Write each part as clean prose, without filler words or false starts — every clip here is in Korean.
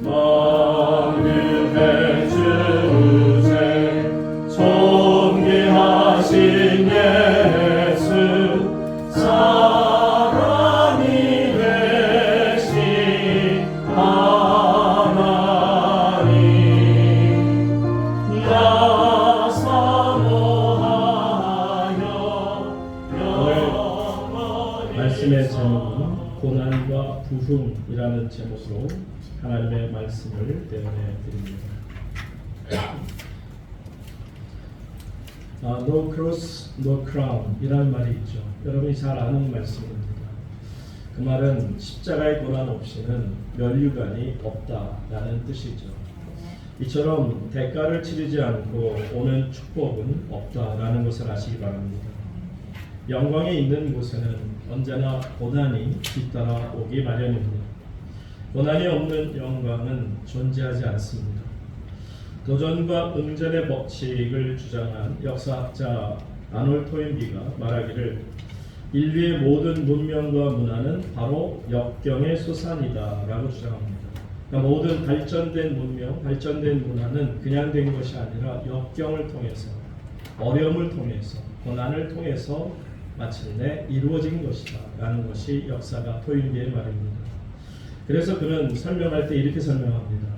만유의 주제 존귀하신 예수 사랑이 되신 하나님 나 사모하여 영원히 말씀의 제목은 고난과 부흥이라는 제목으로 하나님의 말씀을 대언해 드립니다. No cross, no crown 이라는 말이 있죠. 여러분이 잘 아는 말씀입니다. 그 말은 십자가의 고난 없이는 면류관이 없다라는 뜻이죠. 이처럼 대가를 치르지 않고 오는 축복은 없다라는 것을 아시기 바랍니다. 영광이 있는 곳에는 언제나 고난이 뒤따라 오기 마련입니다. 고난이 없는 영광은 존재하지 않습니다. 도전과 응전의 법칙을 주장한 역사학자 아놀 토인비가 말하기를 인류의 모든 문명과 문화는 바로 역경의 소산이다 라고 주장합니다. 그러니까 모든 발전된 문명, 발전된 문화는 그냥 된 것이 아니라 역경을 통해서, 어려움을 통해서, 고난을 통해서 마침내 이루어진 것이다 라는 것이 역사가 토인비의 말입니다. 그래서 그는 설명할 때 이렇게 설명합니다.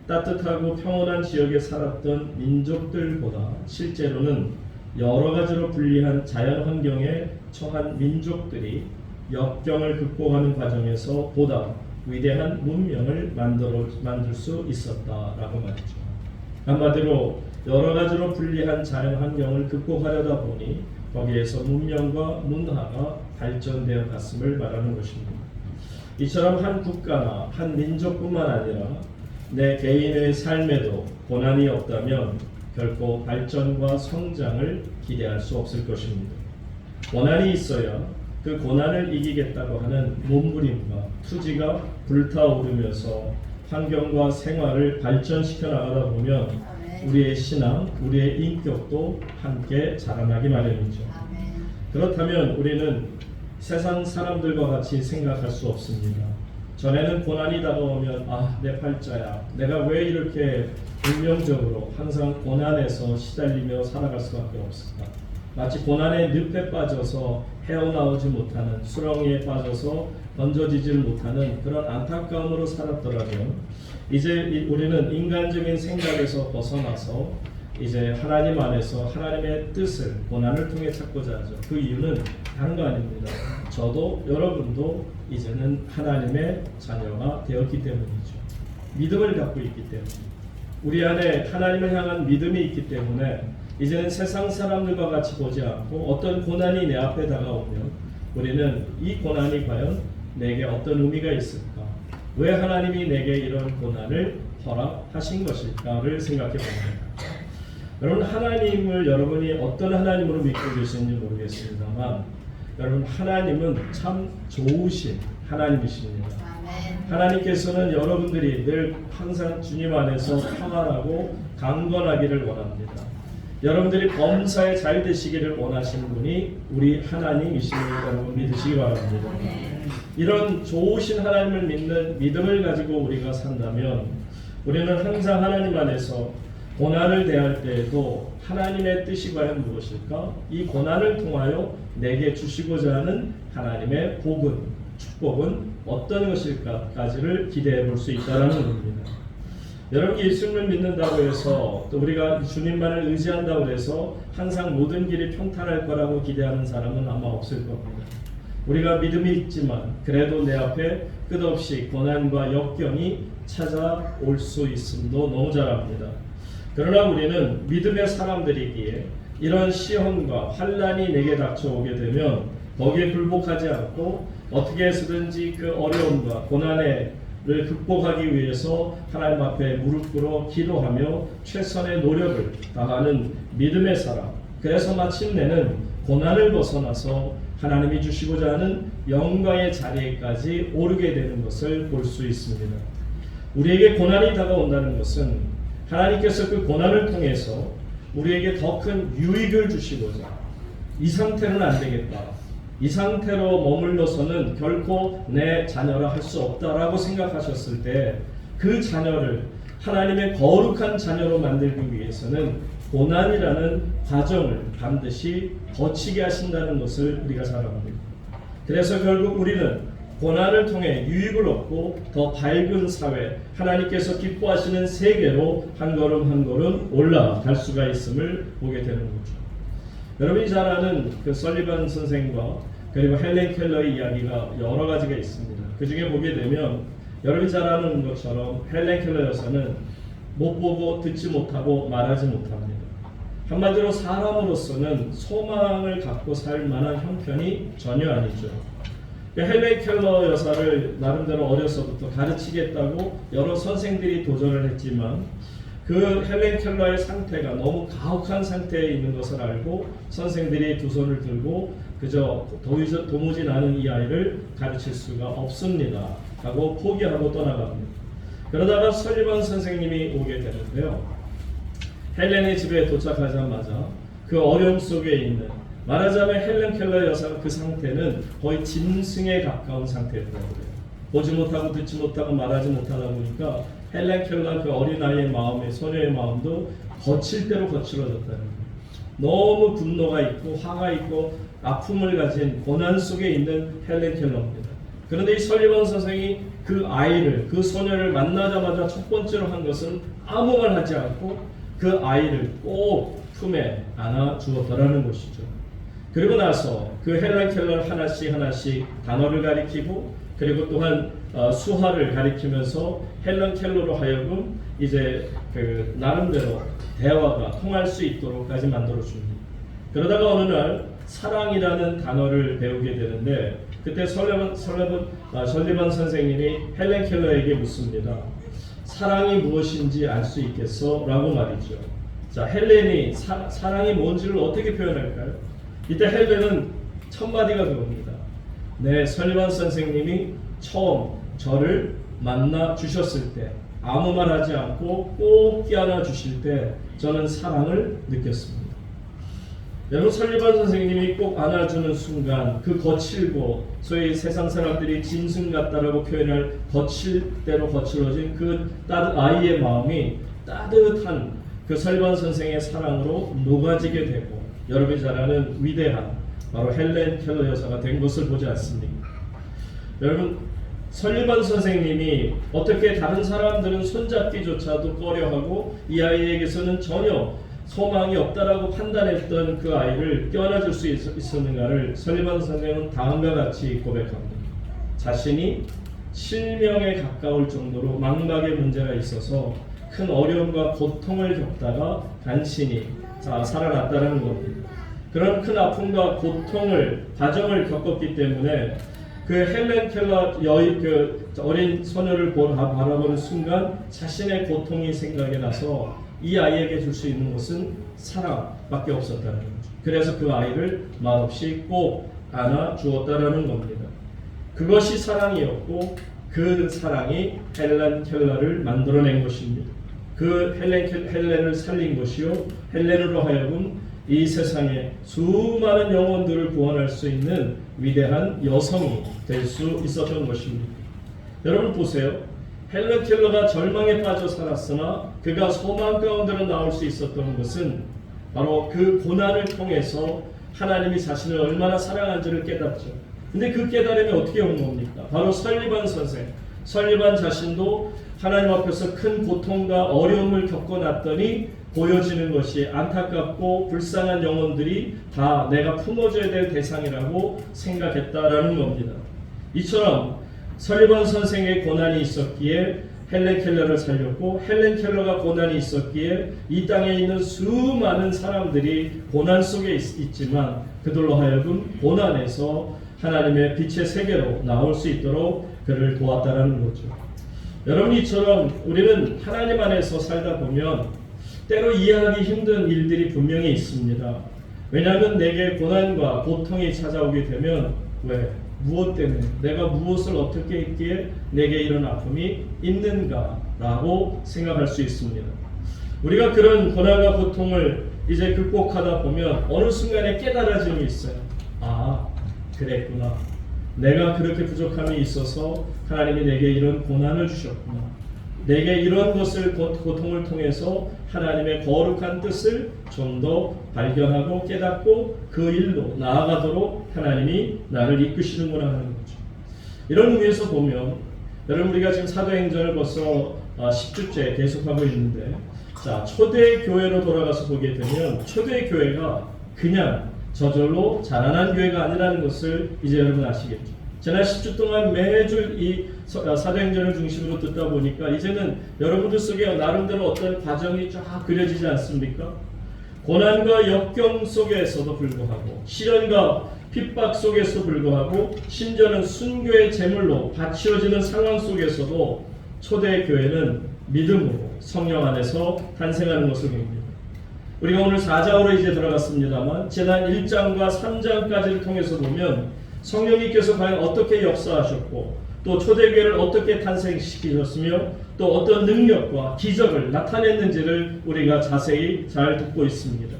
따뜻하고 평온한 지역에 살았던 민족들보다 실제로는 여러 가지로 불리한 자연 환경에 처한 민족들이 역경을 극복하는 과정에서 보다 위대한 문명을 만들 수 있었다라고 말했죠. 한마디로 여러 가지로 불리한 자연 환경을 극복하려다 보니 거기에서 문명과 문화가 발전되어 갔음을 말하는 것입니다. 이처럼 한 국가나 한 민족뿐만 아니라 내 개인의 삶에도 고난이 없다면 결코 발전과 성장을 기대할 수 없을 것입니다. 고난이 있어야 그 고난을 이기겠다고 하는 몸부림과 투지가 불타오르면서 환경과 생활을 발전시켜 나가다 보면 우리의 신앙, 우리의 인격도 함께 자라나기 마련이죠. 그렇다면 우리는 세상 사람들과 같이 생각할 수 없습니다. 전에는 고난이 다가오면 내 팔자야, 내가 왜 이렇게 운명적으로 항상 고난에서 시달리며 살아갈 수밖에 없을까? 마치 고난의 늪에 빠져서 헤어나오지 못하는, 수렁이에 빠져서 건져지지를 못하는 그런 안타까움으로 살았더라면 이제 우리는 인간적인 생각에서 벗어나서 이제 하나님 안에서 하나님의 뜻을 고난을 통해 찾고자 하죠. 그 이유는 다른 거 아닙니다. 저도 여러분도 이제는 하나님의 자녀가 되었기 때문이죠. 믿음을 갖고 있기 때문에, 우리 안에 하나님을 향한 믿음이 있기 때문에 이제는 세상 사람들과 같이 보지 않고 어떤 고난이 내 앞에 다가오면 우리는 이 고난이 과연 내게 어떤 의미가 있을까? 왜 하나님이 내게 이런 고난을 허락하신 것일까를 생각해 봅니다. 여러분, 하나님을 여러분이 어떤 하나님으로 믿고 계시는지 모르겠습니다만 여러분, 하나님은 참 좋으신 하나님이십니다. 하나님께서는 여러분들이 늘 항상 주님 안에서 평안하고 강건하기를 원합니다. 여러분들이 범사에 잘 되시기를 원하시는 분이 우리 하나님이심을 여러분 믿으시기 바랍니다. 이런 좋으신 하나님을 믿는 믿음을 가지고 우리가 산다면 우리는 항상 하나님 안에서 고난을 대할 때에도 하나님의 뜻이 과연 무엇일까? 이 고난을 통하여 내게 주시고자 하는 하나님의 복은, 축복은 어떤 것일까까지를 기대해 볼 수 있다는 겁니다. 여러분, 예수님을 믿는다고 해서 또 우리가 주님만을 의지한다고 해서 항상 모든 길이 평탄할 거라고 기대하는 사람은 아마 없을 겁니다. 우리가 믿음이 있지만 그래도 내 앞에 끝없이 고난과 역경이 찾아올 수 있음도 너무 잘 압니다. 그러나 우리는 믿음의 사람들이기에 이런 시험과 환난이 내게 닥쳐오게 되면 거기에 굴복하지 않고 어떻게 해서든지 그 어려움과 고난을 극복하기 위해서 하나님 앞에 무릎 꿇어 기도하며 최선의 노력을 다하는 믿음의 사람, 그래서 마침내는 고난을 벗어나서 하나님이 주시고자 하는 영광의 자리에까지 오르게 되는 것을 볼 수 있습니다. 우리에게 고난이 다가온다는 것은 하나님께서 그 고난을 통해서 우리에게 더 큰 유익을 주시고자, 이 상태는 안 되겠다, 이 상태로 머물러서는 결코 내 자녀라 할 수 없다라고 생각하셨을 때 그 자녀를 하나님의 거룩한 자녀로 만들기 위해서는 고난이라는 과정을 반드시 거치게 하신다는 것을 우리가 잘 압니다. 그래서 결국 우리는 고난을 통해 유익을 얻고 더 밝은 사회, 하나님께서 기뻐하시는 세계로 한 걸음 한 걸음 올라갈 수가 있음을 보게 되는 거죠. 여러분이 잘 아는 그 설리반 선생과 그리고 헬렌 켈러의 이야기가 여러 가지가 있습니다. 그 중에 보게 되면 여러분이 잘 아는 것처럼 헬렌 켈러 여사는 못 보고 듣지 못하고 말하지 못합니다. 한마디로 사람으로서는 소망을 갖고 살 만한 형편이 전혀 아니죠. 헬렌 켈러 여사를 나름대로 어려서부터 가르치겠다고 여러 선생들이 도전을 했지만 그 헬렌 켈러의 상태가 너무 가혹한 상태에 있는 것을 알고 선생들이 두 손을 들고 그저 도무지 나는 이 아이를 가르칠 수가 없습니다 하고 포기하고 떠나갑니다. 그러다가 설리반 선생님이 오게 되는데요. 헬렌의 집에 도착하자마자 그 어려움 속에 있는, 말하자면 헬렌 켈러 여사가 그 상태는 거의 짐승에 가까운 상태였더라고요. 보지 못하고 듣지 못하고 말하지 못하다 보니까 헬렌 켈러 그 어린아이의 마음에, 소녀의 마음도 거칠 대로 거칠어졌다는 거예요. 너무 분노가 있고 화가 있고 아픔을 가진 고난 속에 있는 헬렌 켈러입니다. 그런데 이 설리반 선생이 그 아이를, 그 소녀를 만나자마자 첫 번째로 한 것은 아무 말 하지 않고 그 아이를 꼭 품에 안아 주었다라는 것이죠. 그리고 나서 그 헬렌 켈러를 하나씩 단어를 가리키고 그리고 또한 수화를 가리키면서 헬렌 켈러로 하여금 이제 그 나름대로 대화가 통할 수 있도록까지 만들어 줍니다. 그러다가 어느 날 사랑이라는 단어를 배우게 되는데 그때 설리반 선생님이 헬렌 켈러에게 묻습니다. 사랑이 무엇인지 알 수 있겠어? 라고 말이죠. 자, 헬렌이 사랑이 뭔지를 어떻게 표현할까요? 이때 헬렌은 첫 마디가 그겁니다. 네, 설리반 선생님이 처음 저를 만나 주셨을 때 아무 말 하지 않고 꼭 껴안아 주실 때 저는 사랑을 느꼈습니다. 여러분, 설리반 선생님이 꼭 안아주는 순간 그 거칠고 소위 세상 사람들이 짐승 같다라고 표현할 거칠 대로 거칠어진 그 아이의 마음이 따뜻한 그 설리반 선생의 사랑으로 녹아지게 되고 여러분이 잘 아는 위대한 바로 헬렌 켈러 여사가 된 것을 보지 않습니까? 여러분, 설리반 선생님이 어떻게 다른 사람들은 손잡기조차도 꺼려하고 이 아이에게서는 전혀 소망이 없다라고 판단했던 그 아이를 껴안아줄 수 있었는가를 설리반 선생은 다음과 같이 고백합니다. 자신이 실명에 가까울 정도로 망막의 문제가 있어서 큰 어려움과 고통을 겪다가 간신히 살아났다는 겁니다. 그런 큰 아픔과 고통을 과정을 겪었기 때문에 그 헬렌 켈러 그 어린 소녀를 바라보는 순간 자신의 고통이 생각이 나서 이 아이에게 줄 수 있는 것은 사랑밖에 없었다는 거죠. 그래서 그 아이를 말없이 꼭 안아 주었다라는 겁니다. 그것이 사랑이었고 그 사랑이 헬렌 켈러를 만들어낸 것입니다. 그 헬렌을 살린 것이요, 헬렌으로 하여금 이 세상에 수많은 영혼들을 구원할 수 있는 위대한 여성이 될 수 있었던 것입니다. 여러분 보세요. 헬렌 켈러가 절망에 빠져 살았으나 그가 소망 가운데로 나올 수 있었던 것은 바로 그 고난을 통해서 하나님이 자신을 얼마나 사랑한지를 깨닫죠. 근데 그 깨달음이 어떻게 온 겁니까? 바로 설리반 선생, 설리반 자신도 하나님 앞에서 큰 고통과 어려움을 겪어놨더니 보여지는 것이 안타깝고 불쌍한 영혼들이 다 내가 품어줘야 될 대상이라고 생각했다라는 겁니다. 이처럼 설리반 선생의 고난이 있었기에 헬렌 켈러를 살렸고 헬렌 켈러가 고난이 있었기에 이 땅에 있는 수많은 사람들이 고난 속에 있지만 그들로 하여금 고난에서 하나님의 빛의 세계로 나올 수 있도록 그를 도왔다라는 거죠. 여러분, 이처럼 우리는 하나님 안에서 살다 보면 때로 이해하기 힘든 일들이 분명히 있습니다. 왜냐하면 내게 고난과 고통이 찾아오게 되면 왜? 무엇 때문에? 내가 무엇을 어떻게 했기에 내게 이런 아픔이 있는가라고 생각할 수 있습니다. 우리가 그런 고난과 고통을 이제 극복하다 보면 어느 순간에 깨달아짐이 있어요. 아, 그랬구나. 내가 그렇게 부족함이 있어서 하나님이 내게 이런 고난을 주셨구나. 내게 이런 것을 고통을 통해서 하나님의 거룩한 뜻을 좀 더 발견하고 깨닫고 그 일로 나아가도록 하나님이 나를 이끄시는구나 하는 거죠. 이런 의미에서 보면 여러분 우리가 지금 사도행전을 벌써 10주째 계속하고 있는데 자 초대 교회로 돌아가서 보게 되면 초대 교회가 그냥 저절로 자라난 교회가 아니라는 것을 이제 여러분 아시겠죠. 지난 10주 동안 매주 이 사도행전을 중심으로 듣다 보니까 이제는 여러분들 속에 나름대로 어떤 과정이 쫙 그려지지 않습니까? 고난과 역경 속에서도 불구하고 시련과 핍박 속에서도 불구하고 심지어는 순교의 제물로 바치어지는 상황 속에서도 초대교회는 믿음으로 성령 안에서 탄생하는 것을 봅니다. 우리가 오늘 4장으로 이제 들어갔습니다만 지난 1장과 3장까지를 통해서 보면 성령님께서 과연 어떻게 역사하셨고 또 초대교회를 어떻게 탄생시키셨으며 또 어떤 능력과 기적을 나타냈는지를 우리가 자세히 잘 듣고 있습니다.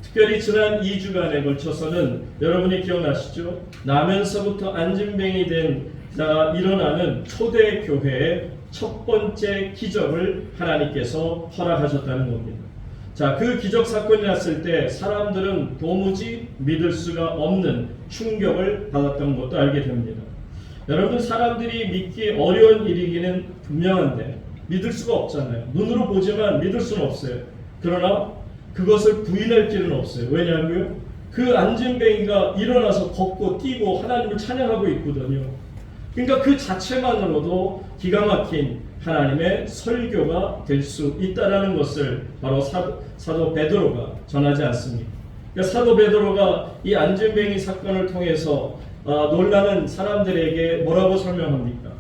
특별히 지난 2주간에 걸쳐서는 여러분이 기억나시죠? 나면서부터 안진뱅이 된 자가 일어나는 초대교회의 첫 번째 기적을 하나님께서 허락하셨다는 겁니다. 자, 그 기적 사건이 났을 때 사람들은 도무지 믿을 수가 없는 충격을 받았던 것도 알게 됩니다. 여러분 사람들이 믿기 어려운 일이기는 분명한데 믿을 수가 없잖아요. 눈으로 보지만 믿을 수는 없어요. 그러나 그것을 부인할 길은 없어요. 왜냐하면 그 안진뱅이가 일어나서 걷고 뛰고 하나님을 찬양하고 있거든요. 그러니까 그 자체만으로도 기가 막힌 하나님의 설교가 될 수 있다라는 것을 바로 사도 베드로가 전하지 않습니까? 그러니까 사도 베드로가 이 안진뱅이 사건을 통해서 놀라는 사람들에게 뭐라고 설명합니까?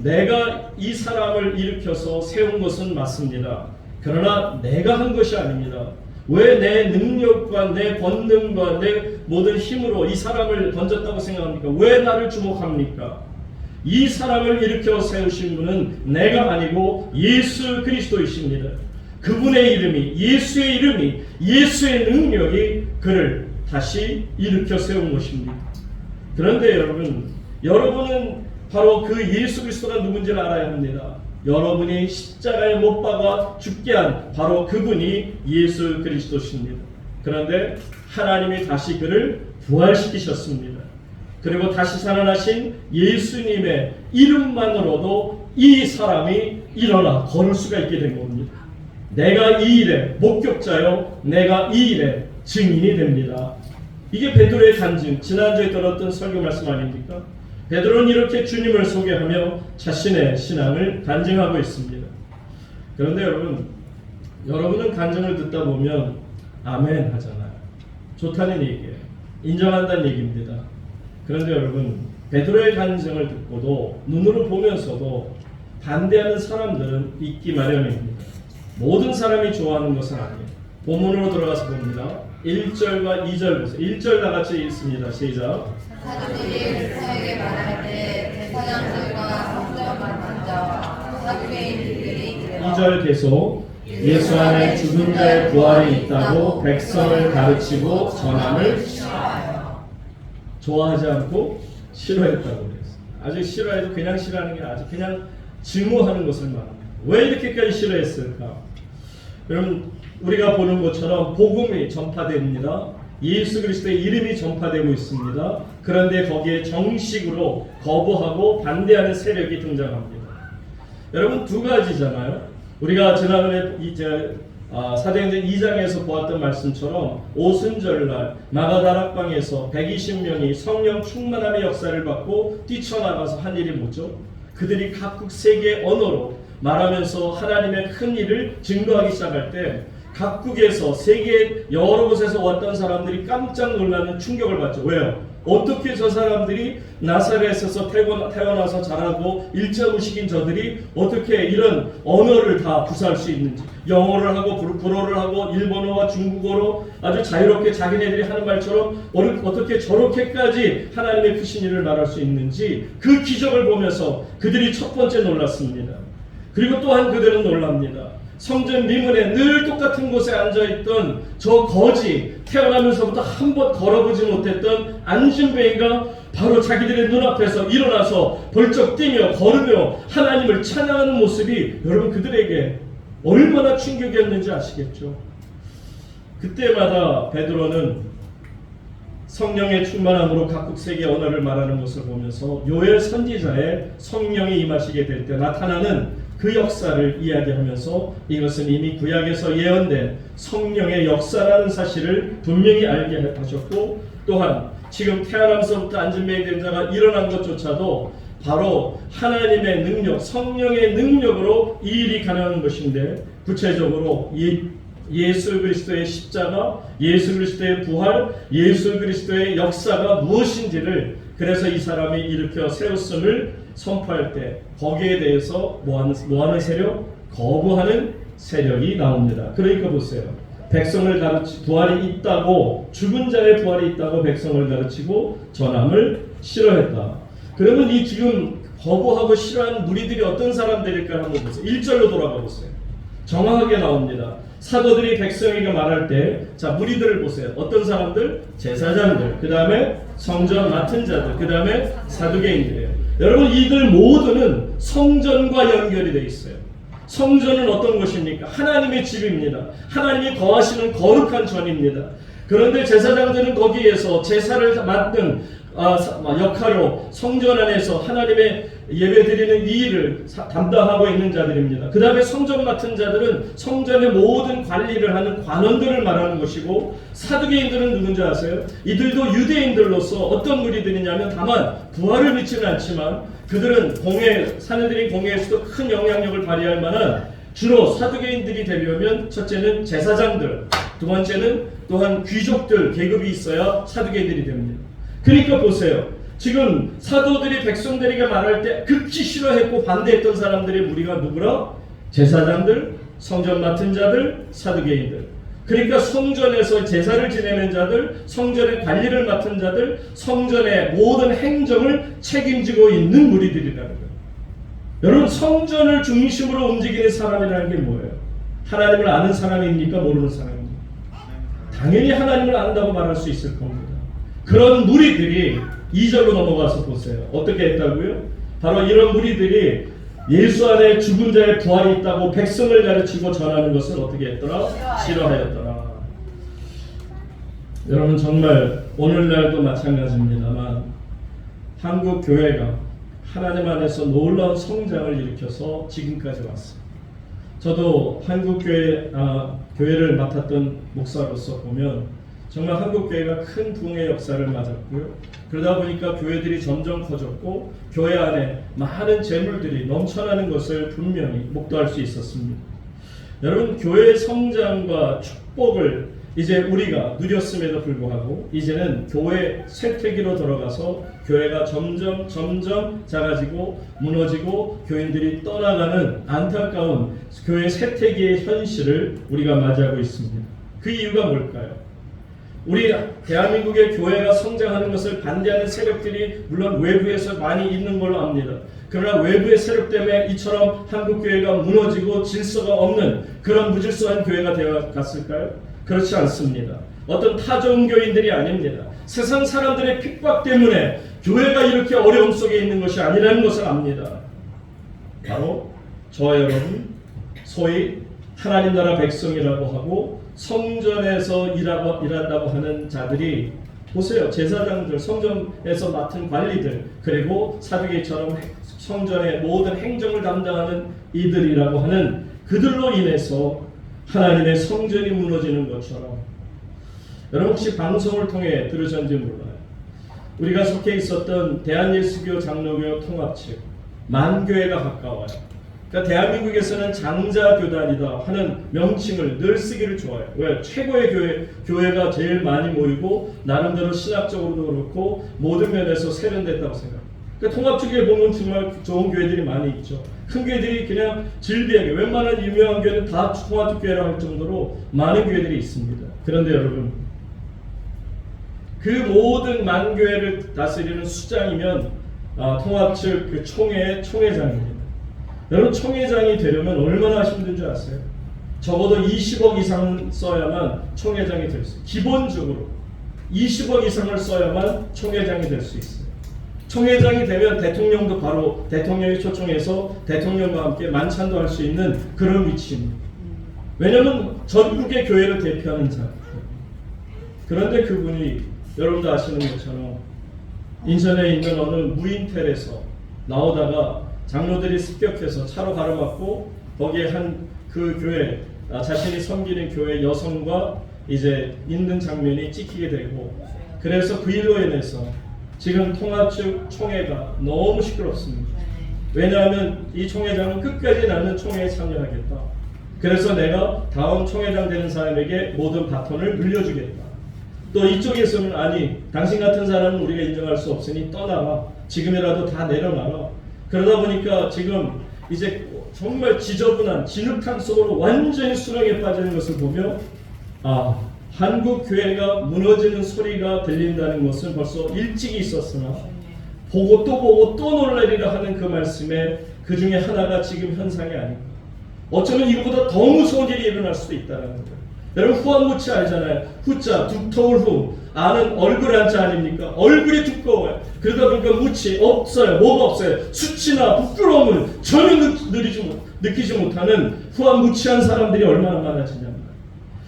내가 이 사람을 일으켜서 세운 것은 맞습니다. 그러나 내가 한 것이 아닙니다. 왜 내 능력과 내 권능과 내 모든 힘으로 이 사람을 던졌다고 생각합니까? 왜 나를 주목합니까? 이 사람을 일으켜 세우신 분은 내가 아니고 예수 그리스도이십니다. 그분의 이름이 예수의 이름이 예수의 능력이 그를 다시 일으켜 세운 것입니다. 그런데 여러분은 바로 그 예수 그리스도가 누군지를 알아야 합니다. 여러분이 십자가에 못 박아 죽게 한 바로 그분이 예수 그리스도십니다. 그런데 하나님이 다시 그를 부활시키셨습니다. 그리고 다시 살아나신 예수님의 이름만으로도 이 사람이 일어나 걸을 수가 있게 된 겁니다. 내가 이 일의 목격자요, 내가 이 일의 증인이 됩니다. 이게 베드로의 간증, 지난주에 들었던 설교 말씀 아닙니까? 베드로는 이렇게 주님을 소개하며 자신의 신앙을 간증하고 있습니다. 그런데 여러분은 간증을 듣다 보면 아멘 하잖아요. 좋다는 얘기예요. 인정한다는 얘기입니다. 그런데 베드로의 간증을 듣고도 눈으로 보면서도 반대하는 사람들은 있기 마련입니다. 모든 사람이 좋아하는 것은 아니에요. 본문으로 들어가서 봅니다. 1절과 2절 보세요. 1절 다같이 읽습니다. 시작. 사도들이 그에게 말할 때 대사장들과 성전만 앉아 사두개인들이 2절 계속 예수 안에 죽은 자의 부활이 있다고 백성을 가르치고 전함을 좋아하지 않고 싫어했다고 그랬어요. 아주 싫어해도 그냥 싫어하는 게 아주 그냥 증오하는 것을 말합니다. 왜 이렇게까지 싫어했을까? 여러분 우리가 보는 것처럼 복음이 전파됩니다. 예수 그리스도의 이름이 전파되고 있습니다. 그런데 거기에 정식으로 거부하고 반대하는 세력이 등장합니다. 여러분 두 가지잖아요. 우리가 지난번에 사도행전 2장에서 보았던 말씀처럼 오순절날 마가다락방에서 120명이 성령 충만함의 역사를 받고 뛰쳐나가서 한 일이 뭐죠? 그들이 각국 세계 언어로 말하면서 하나님의 큰 일을 증거하기 시작할 때 각국에서 세계 여러 곳에서 왔던 사람들이 깜짝 놀라는 충격을 받죠. 왜요? 어떻게 저 사람들이 나사렛에서 태어나서 자라고 일자무식인 저들이 어떻게 이런 언어를 다 구사할 수 있는지, 영어를 하고 불어를 하고 일본어와 중국어로 아주 자유롭게 자기네들이 하는 말처럼 어떻게 저렇게까지 하나님의 크신 일을 말할 수 있는지 그 기적을 보면서 그들이 첫 번째 놀랐습니다. 그리고 또한 그들은 놀랍니다. 성전 미문에 늘 똑같은 곳에 앉아있던 저 거지, 태어나면서부터 한 번 걸어보지 못했던 안진뱅이가 바로 자기들의 눈앞에서 일어나서 벌쩍 뛰며 걸으며 하나님을 찬양하는 모습이 여러분 그들에게 얼마나 충격이었는지 아시겠죠? 그때마다 베드로는 성령의 충만함으로 각국 세계 언어를 말하는 것을 보면서 요엘 선지자의 성령이 임하시게 될 때 나타나는 그 역사를 이야기하면서 이것은 이미 구약에서 예언된 성령의 역사라는 사실을 분명히 알게 하셨고, 또한 지금 태어나면서부터 안진뱅이 된 자가 일어난 것조차도 바로 하나님의 능력, 성령의 능력으로 이 일이 가능한 것인데, 구체적으로 예수 그리스도의 십자가, 예수 그리스도의 부활, 예수 그리스도의 역사가 무엇인지를 그래서 이 사람이 일으켜 세웠음을 선포할 때 거기에 대해서 뭐하는 세력? 거부하는 세력이 나옵니다. 그러니까 보세요. 백성을 부활이 있다고, 죽은 자의 부활이 있다고 백성을 가르치고 전함을 싫어했다. 그러면 이 지금 거부하고 싫어하는 무리들이 어떤 사람들일까 한번 보세요. 1절로 돌아가 보세요. 정확하게 나옵니다. 사도들이 백성에게 말할 때, 자, 무리들을 보세요. 어떤 사람들? 제사장들, 그 다음에 성전 맡은 자들, 그 다음에 사두개인들이에요. 여러분, 이들 모두는 성전과 연결이 되어 있어요. 성전은 어떤 것입니까? 하나님의 집입니다. 하나님이 거하시는 거룩한 전입니다. 그런데 제사장들은 거기에서 제사를 맡는 역할로 성전 안에서 하나님의 예배드리는 이 일을 담당하고 있는 자들입니다. 그 다음에 성전 맡은 자들은 성전의 모든 관리를 하는 관원들을 말하는 것이고, 사두개인들은 누군지 아세요? 이들도 유대인들로서 어떤 무리들이냐면 다만 부활을 믿지는 않지만 그들은 사내들인 공회에서도 큰 영향력을 발휘할 만한, 주로 사두개인들이 되려면 첫째는 제사장들, 두 번째는 또한 귀족들 계급이 있어야 사두개인들이 됩니다. 그러니까 보세요. 지금 사도들이 백성들에게 말할 때 극히 싫어했고 반대했던 사람들의 무리가 누구라? 제사장들, 성전 맡은 자들, 사두개인들. 그러니까 성전에서 제사를 지내는 자들, 성전의 관리를 맡은 자들, 성전의 모든 행정을 책임지고 있는 무리들이라는 거예요. 여러분, 성전을 중심으로 움직이는 사람이라는 게 뭐예요? 하나님을 아는 사람입니까? 모르는 사람입니까? 당연히 하나님을 안다고 말할 수 있을 겁니다. 그런 무리들이 2절로 넘어가서 보세요. 어떻게 했다고요? 바로 이런 무리들이 예수 안에 죽은 자의 부활이 있다고 백성을 가르치고 전하는 것을 어떻게 했더라? 싫어하였더라. 여러분, 정말 오늘날도 마찬가지입니다만 한국 교회가 하나님 안에서 놀라운 성장을 일으켜서 지금까지 왔어요. 저도 한국 교회를 맡았던 목사로서 보면 정말 한국교회가 큰 부흥의 역사를 맞았고요. 그러다 보니까 교회들이 점점 커졌고 교회 안에 많은 재물들이 넘쳐나는 것을 분명히 목도할 수 있었습니다. 여러분, 교회의 성장과 축복을 이제 우리가 누렸음에도 불구하고 이제는 교회 쇠퇴기로 들어가서 교회가 점점 작아지고 무너지고 교인들이 떠나가는 안타까운 교회 쇠퇴기의 현실을 우리가 맞이하고 있습니다. 그 이유가 뭘까요? 우리 대한민국의 교회가 성장하는 것을 반대하는 세력들이 물론 외부에서 많이 있는 걸로 압니다. 그러나 외부의 세력 때문에 이처럼 한국교회가 무너지고 질서가 없는 그런 무질서한 교회가 되어갔을까요? 그렇지 않습니다. 어떤 타종교인들이 아닙니다. 세상 사람들의 핍박 때문에 교회가 이렇게 어려움 속에 있는 것이 아니라는 것을 압니다. 바로 저와 여러분, 소위 하나님 나라 백성이라고 하고 성전에서 일한다고 하는 자들이 보세요. 제사장들, 성전에서 맡은 관리들, 그리고 사두개처럼 성전의 모든 행정을 담당하는 이들이라고 하는 그들로 인해서 하나님의 성전이 무너지는 것처럼, 여러분 혹시 방송을 통해 들으셨는지 몰라요. 우리가 속해 있었던 대한예수교 장로교 통합측 만교회가 가까워요. 그러니까 대한민국에서는 장자교단이다 하는 명칭을 늘 쓰기를 좋아해요. 왜? 최고의 교회가 제일 많이 모이고 나름대로 신학적으로도 그렇고 모든 면에서 세련됐다고 생각해요. 그러니까 통합측에 보면 정말 좋은 교회들이 많이 있죠. 큰 교회들이 그냥 질비하게 웬만한 유명한 교회는 다 통합교회라고 할 정도로 많은 교회들이 있습니다. 그런데 여러분, 그 모든 만교회를 다스리는 수장이면 통합측 그 총회장입니다. 여러분, 총회장이 되려면 얼마나 힘든 줄 아세요? 적어도 20억 이상 써야만 총회장이 될 수 있어요. 기본적으로 20억 이상을 써야만 총회장이 될 수 있어요. 총회장이 되면 대통령도 바로 대통령이 초청해서 대통령과 함께 만찬도 할 수 있는 그런 위치입니다. 왜냐하면 전국의 교회를 대표하는 자. 그런데 그분이 여러분도 아시는 것처럼 인천에 있는 어느 무인텔에서 나오다가 장로들이 습격해서 차로 가로막고 거기에 한 그 교회 자신이 섬기는 교회 여성과 이제 있는 장면이 찍히게 되고, 그래서 그 일로 인해서 지금 통합 측 총회가 너무 시끄럽습니다. 왜냐하면 이 총회장은 끝까지 나는 총회에 참여하겠다. 그래서 내가 다음 총회장 되는 사람에게 모든 바톤을 물려주겠다. 또 이쪽에서는 아니, 당신 같은 사람은 우리가 인정할 수 없으니 떠나라. 지금이라도 다 내려놔라. 그러다 보니까 지금 이제 정말 지저분한 진흙탕 속으로 완전히 수렁에 빠지는 것을 보며 한국 교회가 무너지는 소리가 들린다는 것은 벌써 일찍이 있었으나 보고 또 놀라리라 하는 그 말씀에 그 중에 하나가 지금 현상이 아닌가. 어쩌면 이거보다 더 무서운 일이 일어날 수도 있다는 거예요. 여러분 후한무치 알잖아요. 후자 두터울 후, 아는 얼굴 한자 아닙니까? 얼굴이 두꺼워요. 그러다 보니까 무치 없어요. 뭐가 없어요? 수치나 부끄러움을 전혀 느끼지 못하는 후한무치한 사람들이 얼마나 많아지냐면,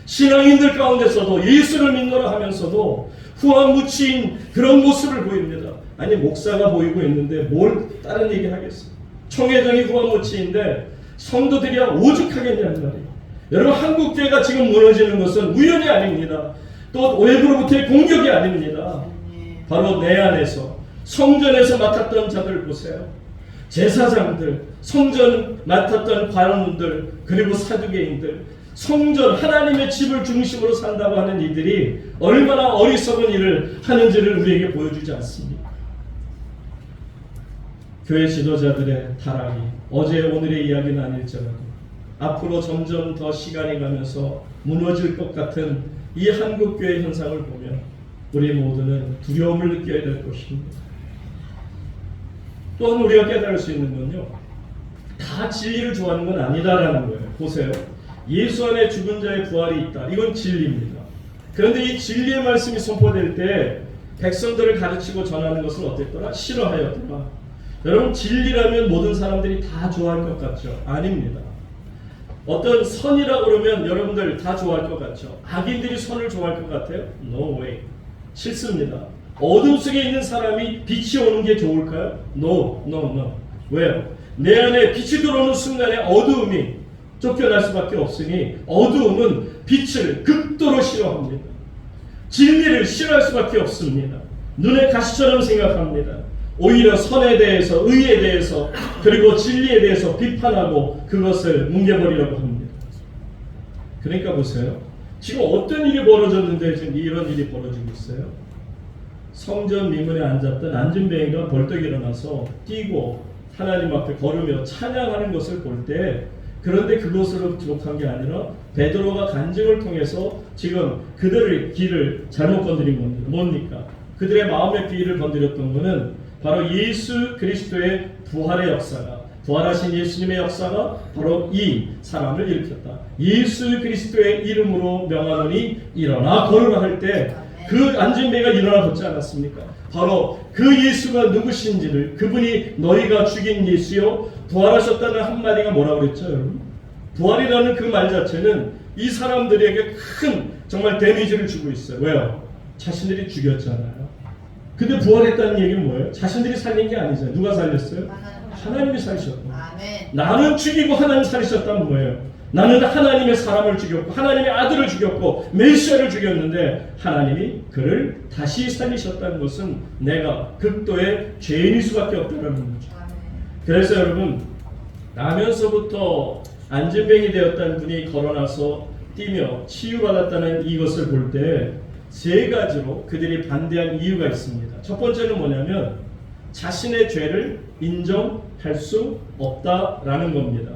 신앙인들 가운데서도 예수를 믿노라 하면서도 후한무치인 그런 모습을 보입니다. 아니 목사가 보이고 있는데 뭘 다른 얘기 하겠어요? 총회장이 후한무치인데 성도들이야 오죽하겠냐는 말이에요. 여러분 한국교회가 지금 무너지는 것은 우연이 아닙니다. 또 외부로부터의 공격이 아닙니다. 바로 내 안에서 성전에서 맡았던 자들 보세요. 제사장들, 성전 맡았던 관원들, 그리고 사두개인들, 성전 하나님의 집을 중심으로 산다고 하는 이들이 얼마나 어리석은 일을 하는지를 우리에게 보여주지 않습니까? 교회 지도자들의 타락이 어제 오늘의 이야기는 아닐지라도 앞으로 점점 더 시간이 가면서 무너질 것 같은 이 한국교회 현상을 보면 우리 모두는 두려움을 느껴야 될 것입니다. 또한 우리가 깨달을 수 있는 건요, 다 진리를 좋아하는 건 아니다라는 거예요. 보세요. 예수 안에 죽은 자의 부활이 있다. 이건 진리입니다. 그런데 이 진리의 말씀이 선포될 때 백성들을 가르치고 전하는 것은 어땠더라? 싫어하였더라. 여러분 진리라면 모든 사람들이 다 좋아할 것 같죠? 아닙니다. 어떤 선이라고 그러면 여러분들 다 좋아할 것 같죠? 악인들이 선을 좋아할 것 같아요? No way. 싫습니다. 어둠 속에 있는 사람이 빛이 오는 게 좋을까요? No. 왜요? 내 안에 빛이 들어오는 순간에 어두움이 쫓겨날 수밖에 없으니 어두움은 빛을 극도로 싫어합니다. 진리를 싫어할 수밖에 없습니다. 눈의 가시처럼 생각합니다. 오히려 선에 대해서, 의에 대해서, 그리고 진리에 대해서 비판하고 그것을 뭉개버리려고 합니다. 그러니까 보세요. 지금 어떤 일이 벌어졌는데 지금 이런 일이 벌어지고 있어요. 성전 미문에 앉았던 안진뱅이가 벌떡 일어나서 뛰고 하나님 앞에 걸으며 찬양하는 것을 볼 때, 그런데 그것으로 부족한 게 아니라 베드로가 간증을 통해서 지금 그들의 길을 잘못 건드린 겁니다. 뭡니까? 그들의 마음의 비위를 건드렸던 것은 바로 예수 그리스도의 부활의 역사가, 부활하신 예수님의 역사가 바로 이 사람을 일으켰다. 예수 그리스도의 이름으로 명하노니 일어나 걸으라 할 때 그 안진뱅이가 일어나 걷지 않았습니까? 바로 그 예수가 누구신지를, 그분이 너희가 죽인 예수요 부활하셨다는 한마디가 뭐라고 그랬죠, 여러분? 부활이라는 그 말 자체는 이 사람들에게 큰 정말 데미지를 주고 있어요. 왜요? 자신들이 죽였잖아요. 근데 부활했다는 얘기는 뭐예요? 자신들이 살린 게 아니잖아요. 누가 살렸어요? 하나님이 살리셨다. 나는 죽이고 하나님 살리셨다는 뭐예요? 나는 하나님의 사람을 죽였고 하나님의 아들을 죽였고 메시아를 죽였는데 하나님이 그를 다시 살리셨다는 것은 내가 극도의 죄인일 수밖에 없다는 거죠. 그래서 여러분, 나면서부터 안진뱅이 되었다는 분이 걸어나서 뛰며 치유받았다는 이것을 볼 때 세 가지로 그들이 반대한 이유가 있습니다. 첫 번째는 뭐냐면 자신의 죄를 인정할 수 없다라는 겁니다.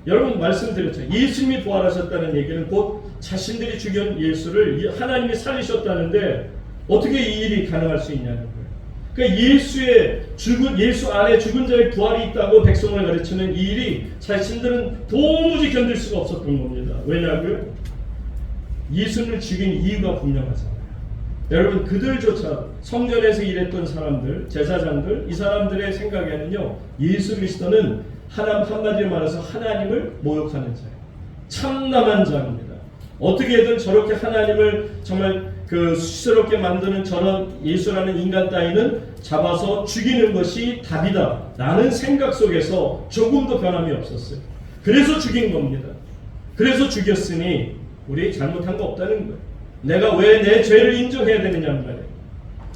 여러분 말씀드렸죠. 예수님이 부활하셨다는 얘기는 곧 자신들이 죽인 예수를 하나님이 살리셨다는데 어떻게 이 일이 가능할 수 있냐는 거예요. 그러니까 예수 안에 죽은 자의 부활이 있다고 백성을 가르치는 이 일이 자신들은 도무지 견딜 수가 없었던 겁니다. 왜냐고요? 예수를 죽인 이유가 분명하잖아요. 여러분 그들조차 성전에서 일했던 사람들, 제사장들, 이 사람들의 생각에는요 예수 그리스도는 한마디로 말해서 하나님을 모욕하는 자예요. 참남한 자입니다. 어떻게든 저렇게 하나님을 정말 수치스럽게 만드는 저런 예수라는 인간 따위는 잡아서 죽이는 것이 답이다 라는 생각 속에서 조금도 변함이 없었어요. 그래서 죽인 겁니다. 그래서 죽였으니 우리 잘못한 거 없다는 거예요. 내가 왜 내 죄를 인정해야 되느냐는 말이에요.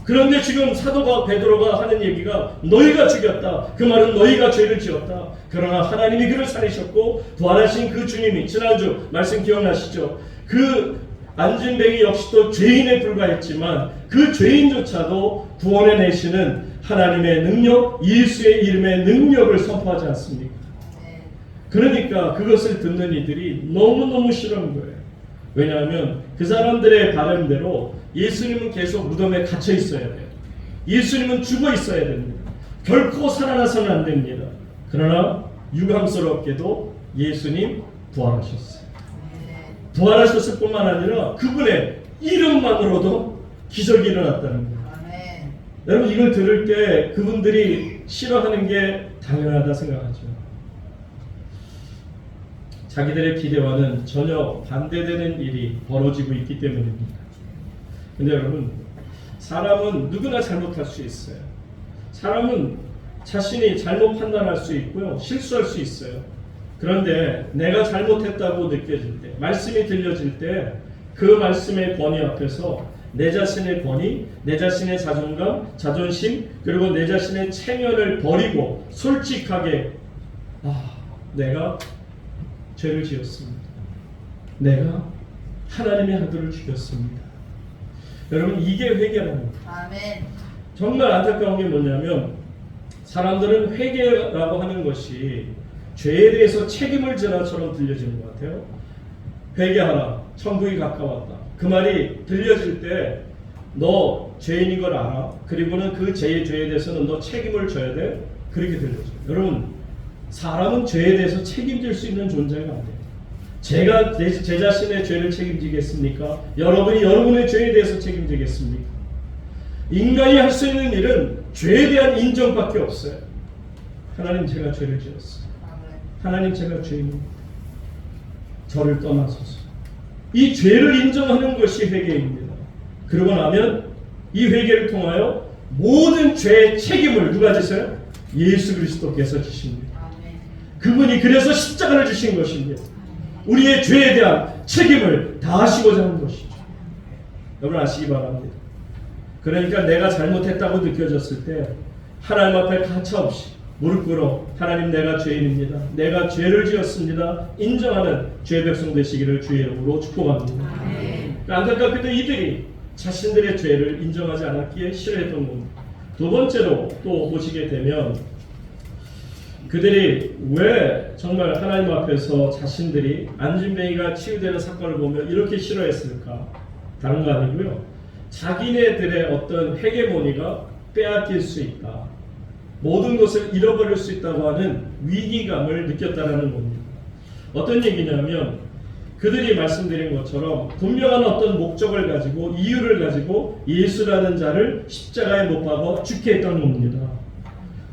그런데 지금 사도가 베드로가 하는 얘기가 너희가 죽였다. 그 말은 너희가 죄를 지었다. 그러나 하나님이 그를 살리셨고 부활하신 그 주님이 지난주 말씀 기억나시죠? 그 안진뱅이 역시도 죄인에 불과했지만 그 죄인조차도 구원해내시는 하나님의 능력, 예수의 이름의 능력을 선포하지 않습니까? 그러니까 그것을 듣는 이들이 너무너무 싫은 거예요. 왜냐하면 그 사람들의 바람대로 예수님은 계속 무덤에 갇혀 있어야 돼요. 예수님은 죽어 있어야 됩니다. 결코 살아나서는 안 됩니다. 그러나 유감스럽게도 예수님 부활하셨어요. 부활하셨을 뿐만 아니라 그분의 이름만으로도 기적이 일어났다는 거예요. 여러분 이걸 들을 때 그분들이 싫어하는 게 당연하다 생각하죠. 자기들의 기대와는 전혀 반대되는 일이 벌어지고 있기 때문입니다. 근데 여러분 사람은 누구나 잘못할 수 있어요. 사람은 자신이 잘못 판단할 수 있고요. 실수할 수 있어요. 그런데 내가 잘못했다고 느껴질 때, 말씀이 들려질 때 그 말씀의 권위 앞에서 내 자신의 권위, 내 자신의 자존감, 자존심, 그리고 내 자신의 체면을 버리고 솔직하게 내가 죄를 지었습니다. 내가 하나님의 아들을 죽였습니다. 여러분 이게 회개라는 거예요. 아멘. 정말 안타까운 게 뭐냐면 사람들은 회개라고 하는 것이 죄에 대해서 책임을 지라처럼 들려지는 것 같아요. 회개하라, 천국이 가까웠다. 그 말이 들려질 때 너 죄인인 걸 알아. 그리고는 그 죄에 대해서는 너 책임을 져야 돼. 그렇게 들려져요. 여러분 사람은 죄에 대해서 책임질 수 있는 존재가 안 돼요. 제가 제 자신의 죄를 책임지겠습니까? 여러분이 여러분의 죄에 대해서 책임지겠습니까? 인간이 할 수 있는 일은 죄에 대한 인정밖에 없어요. 하나님 제가 죄를 지었어요. 하나님 제가 죄인입니다. 저를 떠나소서. 이 죄를 인정하는 것이 회개입니다. 그러고 나면 이 회개를 통하여 모든 죄의 책임을 누가 지세요? 예수 그리스도께서 지십니다. 그분이 그래서 십자가를 주신 것입니다. 우리의 죄에 대한 책임을 다하시고자 하는 것이죠. 여러분 아시기 바랍니다. 그러니까 내가 잘못했다고 느껴졌을 때 하나님 앞에 가차없이 무릎 꿇어 하나님 내가 죄인입니다. 내가 죄를 지었습니다. 인정하는 죄 백성 되시기를 주의 이름으로 축복합니다. 안타깝게도 이들이 자신들의 죄를 인정하지 않았기에 싫어했던 겁니다. 두 번째로 또 보시게 되면 그들이 왜 정말 하나님 앞에서 자신들이 안진뱅이가 치유되는 사건을 보면 이렇게 싫어했을까? 다른 거 아니고요. 자기네들의 어떤 헤게모니가 빼앗길 수 있다. 모든 것을 잃어버릴 수 있다고 하는 위기감을 느꼈다는 겁니다. 어떤 얘기냐면 그들이 말씀드린 것처럼 분명한 어떤 목적을 가지고 이유를 가지고 예수라는 자를 십자가에 못 박아 죽게 했던 겁니다.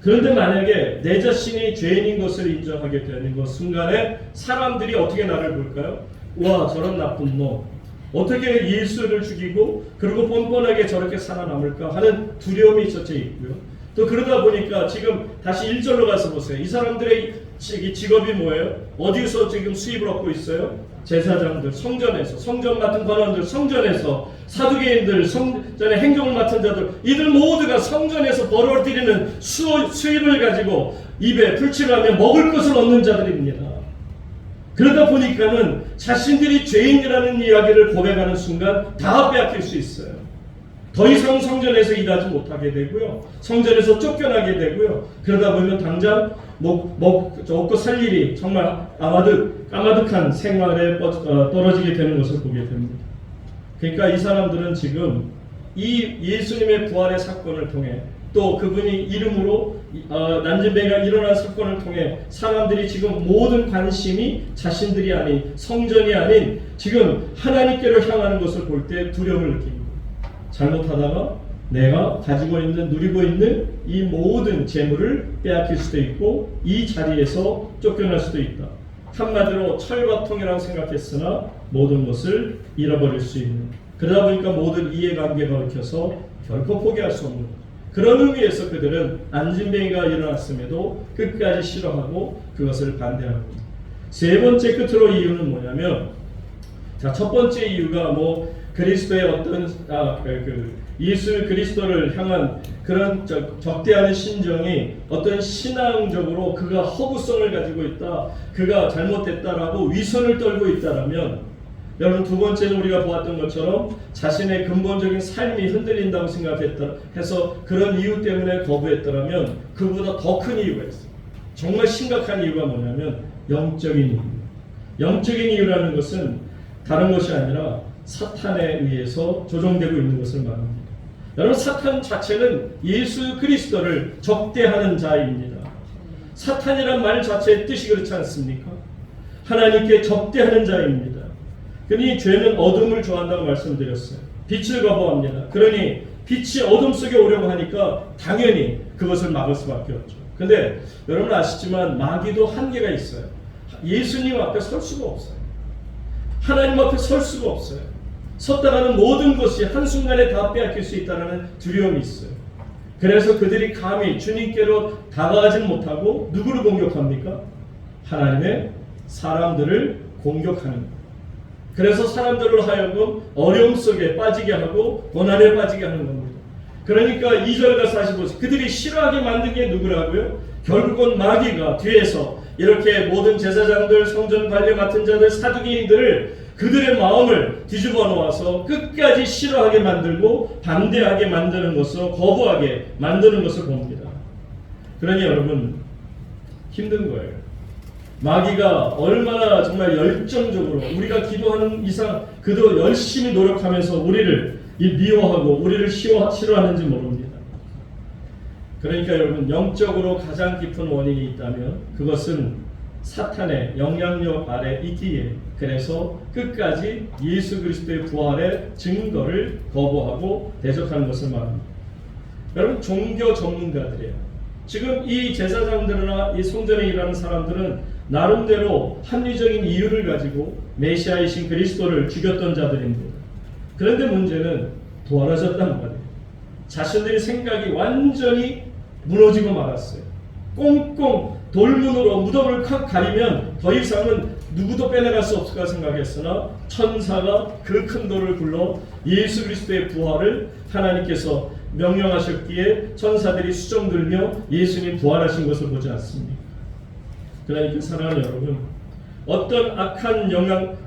그런데 만약에 내 자신이 죄인인 것을 인정하게 되는 것 순간에 사람들이 어떻게 나를 볼까요? 와 저런 나쁜 놈 어떻게 예수를 죽이고 그리고 뻔뻔하게 저렇게 살아남을까 하는 두려움이 있었죠 있고요. 또 그러다 보니까 지금 다시 1절로 가서 보세요. 이 사람들의 직업이 뭐예요? 어디서 지금 수입을 얻고 있어요? 제사장들, 성전에서, 성전 맡은 관원들, 성전에서, 사두개인들, 성전의 행정을 맡은 자들, 이들 모두가 성전에서 벌어들이는 수입을 가지고 입에 풀칠하며 먹을 것을 얻는 자들입니다. 그러다 보니까는 자신들이 죄인이라는 이야기를 고백하는 순간 다 빼앗길 수 있어요. 더 이상 성전에서 일하지 못하게 되고요. 성전에서 쫓겨나게 되고요. 그러다 보면 당장 먹고 살 일이 정말 까마득한 생활에 떨어지게 되는 것을 보게 됩니다. 그러니까 이 사람들은 지금 이 예수님의 부활의 사건을 통해 또 그분이 이름으로 난진뱅이가 일어난 사건을 통해 사람들이 지금 모든 관심이 자신들이 아닌 성전이 아닌 지금 하나님께로 향하는 것을 볼 때 두려움을 느낍니다. 잘못하다가 내가 가지고 있는 누리고 있는 이 모든 재물을 빼앗길 수도 있고 이 자리에서 쫓겨날 수도 있다. 한마디로 철밥통이라고 생각했으나 모든 것을 잃어버릴 수 있는, 그러다 보니까 모든 이해관계가 얽혀서 결코 포기할 수 없는 그런 의미에서 그들은 안진뱅이가 일어났음에도 끝까지 싫어하고 그것을 반대하고, 세 번째 끝으로 이유는 뭐냐면, 자, 첫 번째 이유가 그리스도의 어떤 예수 그리스도를 향한 그런 적대하는 심정이 어떤 신앙적으로 그가 허구성을 가지고 있다, 그가 잘못됐다라고 위선을 떨고 있다라면, 여러분 두 번째는 우리가 보았던 것처럼 자신의 근본적인 삶이 흔들린다고 생각했다 해서 그런 이유 때문에 거부했더라면 그보다 더 큰 이유가 있어요. 정말 심각한 이유가 뭐냐면 영적인 이유. 영적인 이유라는 것은 다른 것이 아니라 사탄에 의해서 조종되고 있는 것을 말합니다. 여러분, 사탄 자체는 예수 그리스도를 적대하는 자입니다. 사탄이란 말 자체의 뜻이 그렇지 않습니까? 하나님께 적대하는 자입니다. 그러니 죄는 어둠을 좋아한다고 말씀드렸어요. 빛을 거부합니다. 그러니 빛이 어둠 속에 오려고 하니까 당연히 그것을 막을 수밖에 없죠. 근데 여러분 아시지만 마귀도 한계가 있어요. 예수님 앞에 설 수가 없어요. 하나님 앞에 설 수가 없어요. 섰다가는 모든 것이 한순간에 다 빼앗길 수 있다는 두려움이 있어요. 그래서 그들이 감히 주님께로 다가가지 못하고 누구를 공격합니까? 하나님의 사람들을 공격하는 거예요. 그래서 사람들로 하여금 어려움 속에 빠지게 하고 고난에 빠지게 하는 겁니다. 그러니까 2절과 45절, 그들이 싫어하게 만든 게 누구라고요? 결국은 마귀가 뒤에서 이렇게 모든 제사장들, 성전 관리 맡은 자들, 사두개인들을 그들의 마음을 뒤집어 놓아서 끝까지 싫어하게 만들고 반대하게 만드는 것을, 거부하게 만드는 것을 봅니다. 그러니 여러분 힘든 거예요. 마귀가 얼마나 정말 열정적으로 우리가 기도하는 이상 그도 열심히 노력하면서 우리를 미워하고 우리를 싫어하는지 모릅니다. 그러니까 여러분 영적으로 가장 깊은 원인이 있다면 그것은 사탄의 영향력 아래 있기에, 그래서 끝까지 예수 그리스도의 부활의 증거를 거부하고 대적하는 것을 말합니다. 여러분 종교 전문가들이에요. 지금 이 제사장들이나 이 성전에 일하는 사람들은 나름대로 합리적인 이유를 가지고 메시아이신 그리스도를 죽였던 자들입니다. 그런데 문제는 부활하셨단 말이에요. 자신들의 생각이 완전히 무너지고 말았어요. 꽁꽁 돌문으로 무덤을 칵 가리면 더 이상은 누구도 빼내갈 수 없을 까 생각했으나 천사가 그 큰 돌을 굴러 예수 그리스도의 부활을 하나님께서 명령하셨기에 천사들이 수정 들며 예수님 부활하신 것을 보지 않습니까? 그러니까 사랑하는 여러분, 어떤 악한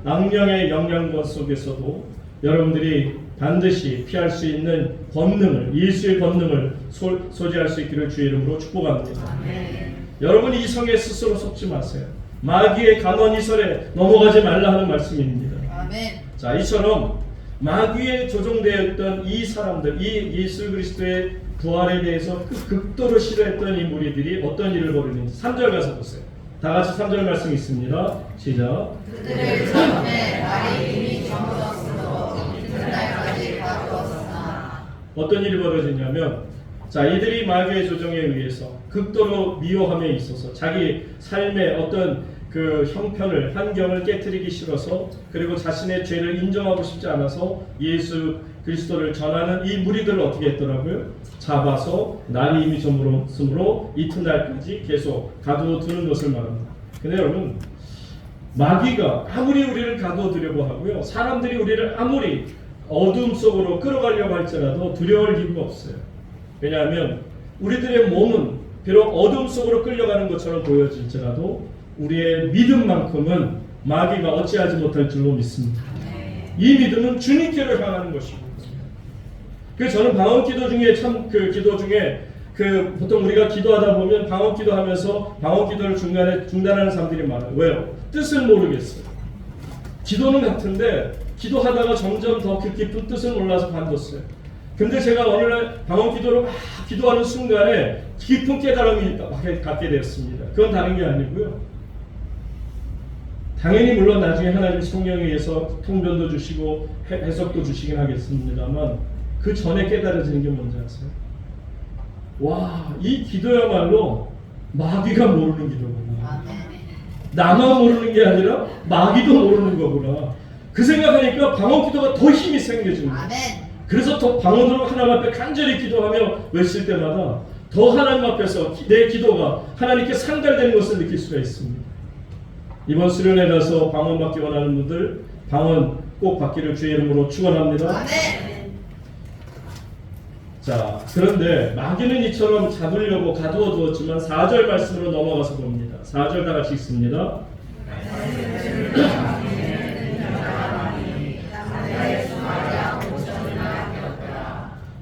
악령의 영향권 속에서도 여러분들이 반드시 피할 수 있는 권능을, 예수의 권능을 소지할 수 있기를 주의 이름으로 축복합니다. 아멘. 여러분 이 성에 스스로 속지 마세요. 마귀의 강언이설에 넘어가지 말라 하는 말씀입니다. 아멘. 자, 이처럼 마귀에 조종되어 있던 이 사람들, 이 예수 그리스도의 부활에 대해서 극도로 싫어했던 이 무리들이 어떤 일을 벌이는지 3절 가서 보세요. 다 같이 3절 말씀 있습니다. 시작. 그들을 처음에 날이 이미 저물었으므로 이튿날까지 가두었으나. 어떤 일이 벌어지냐면, 자, 이들이 마귀의 조정에 의해서 극도로 미워함에 있어서 자기 삶의 어떤 그 형편을, 환경을 깨트리기 싫어서, 그리고 자신의 죄를 인정하고 싶지 않아서 예수 그리스도를 전하는 이 무리들을 어떻게 했더라고요? 잡아서 날이 이미 저물었으므로 이튿날까지 계속 가두어 두는 것을 말합니다. 근데 여러분, 마귀가 아무리 우리를 가두어 두려고 하고요, 사람들이 우리를 아무리 어둠 속으로 끌어가려고 할지라도 두려울 이유가 없어요. 왜냐하면 우리들의 몸은 비록 어둠 속으로 끌려가는 것처럼 보여질지라도 우리의 믿음만큼은 마귀가 어찌하지 못할 줄로 믿습니다. 이 믿음은 주님께로 향하는 것입니다. 그 저는 방언 기도 중에 기도 중에 보통 우리가 기도하다 보면 방언 기도하면서 방언 기도를 중단하는 사람들이 많아요. 왜요? 뜻을 모르겠어요. 기도는 같은데 기도하다가 점점 더 그 깊은 뜻을 몰라서 관뒀어요. 근데 제가 어느 날 방언 기도를 막 기도하는 순간에 깊은 깨달음이 갖게 되었습니다. 그건 다른 게 아니고요. 당연히 물론 나중에 하나님 성령에 의해서 통변도 주시고 해석도 주시긴 하겠습니다만, 그 전에 깨달아지는 게 뭔지 아세요? 와, 이 기도야말로 마귀가 모르는 기도구나. 나만 모르는 게 아니라 마귀도 모르는 거구나. 그 생각하니까 방언 기도가 더 힘이 생겨지는 거예요. 그래서 더 방언으로 하나님 앞에 간절히 기도하며 외칠 때마다 더 하나님 앞에서 내 기도가 하나님께 상달되는 것을 느낄 수가 있습니다. 이번 수련회 가서 방언 받기 원하는 분들 방언 꼭 받기를 주의 이름으로 축원합니다. 자, 그런데 마귀는 이처럼 잡으려고 가두어 두었지만 4절 말씀으로 넘어가서 봅니다. 4절 다 같이 읽습니다.